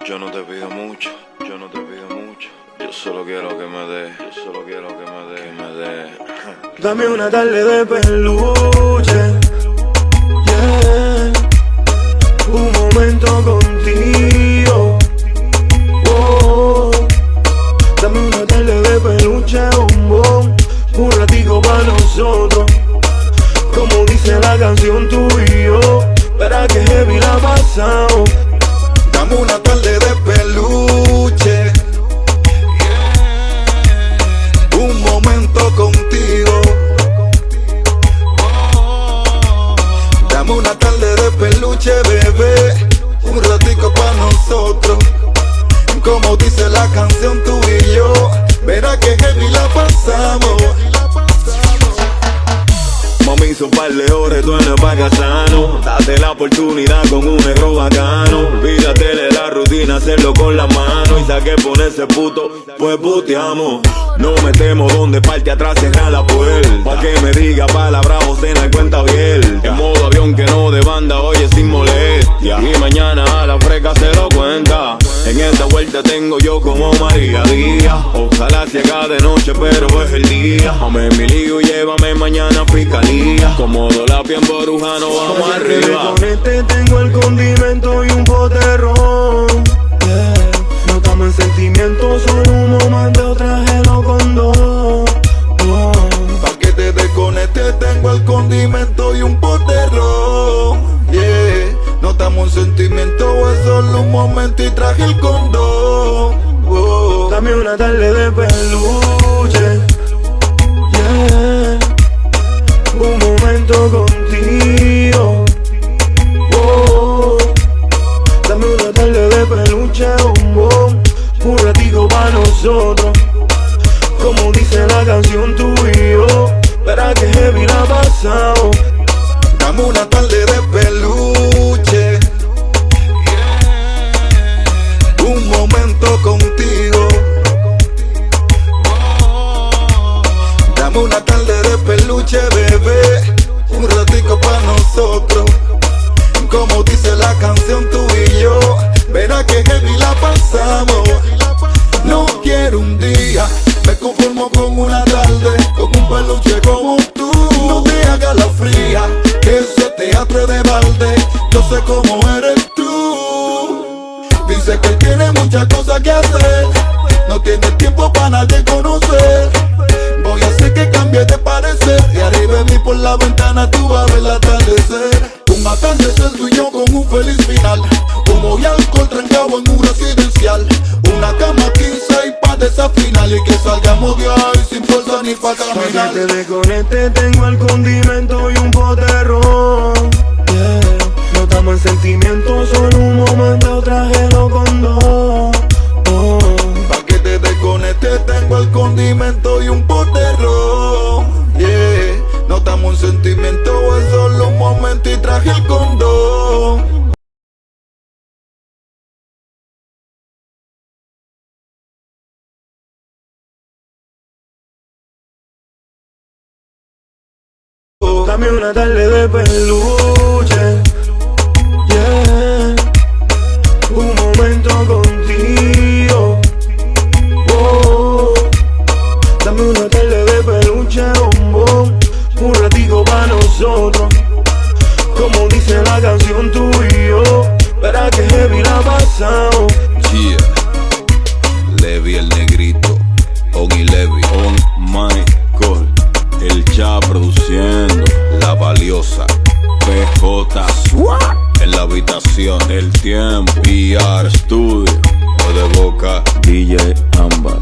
Yo no te pido mucho, yo no te pido mucho. Yo solo quiero que me dé, yo solo quiero que me dé. Dame una tarde de peluche, yeah. Un momento contigo, oh. Dame una tarde de peluche, un ratico pa' nosotros. Como dice la canción tú y yo, verá que heavy la pasamos. Dame una tarde de peluche, yeah. Un momento contigo, oh. Dame una tarde de peluche, bebé, un ratico pa' nosotros. Como dice la canción tú y yo, verá que heavy la pasamos. Mami, hizo un par de horas, tú no es pa' casano. Date la oportunidad con un negro bacano. Olvídate de la rutina, hacerlo con la mano. Y saque ponerse puto, pues puteamos. No metemos donde parte atrás, cierra la puerta. Pa' que me diga palabra, vos en la cuenta abierta. En modo avión que no de banda, oye sin molestia. Y mañana a la fresca se lo cuenta. En esta vuelta tengo yo como María Díaz. Ojalá se haga de noche, pero es el día. Mame mi lío y llévame mañana a fiscalía. Como Dolapia en Borujano, vamos arriba. Con este tengo el condimento y un poterrón, yeah. No estamos en sentimientos, solo un momento, trajelo con dos, oh. Pa' que te desconecte tengo el condimento y un poterrón, yeah. No estamos en sentimiento, es solo un momento y traje el condón, oh. Dame una tarde de peluche, yeah. Un momento contigo, oh. Dame una tarde de peluche, un ratico pa' nosotros. Como dice la canción tú y yo, verá que heavy la pasamos. Dame una tarde de peluche, yeah. Un momento contigo, oh. Dame una tarde de peluche, bebé, un ratico pa' nosotros. Como dice la canción tú y yo, verá que heavy la pasamos. No quiero un día, me conformo con una tarde, con un peluche como tú. No te hagas la fría, que ese teatro es de balde. Yo sé cómo eres tú. Dice que él tiene muchas cosas que hacer, no tiene tiempo para nadie conocer. Voy a hacer que cambie de parecer, y arriba de mí por la ventana tú vas a ver el atardecer. Un atardecer tú y yo con un feliz final, humo y alcohol trancado en un residencial. Una cama 15 y pa' desafinar, y que salgamos de ahí sin fuerza ni pa' caminar. Pa' que te desconecte tengo el condimento y un poterrón, yeah. No estamos en sentimientos, solo un momento, trajelo con dos, oh. Pa' que te desconecte tengo el condimento y un poterrón, yeah. No estamos en sentimiento, es solo un momento y traje el condón. Dame una tarde de peluche, yeah. Un momento contigo, oh. Dame una tarde de peluche, un ratico pa' nosotros. Como dice la canción tú y yo, verá que heavy la pasamos. Yeah, Levi el negrito, Oggy Levi, On Michael, el Cha produciendo, la valiosa, PJ, en la habitación, el tiempo, PR Studio, o de boca, DJ Ámbar.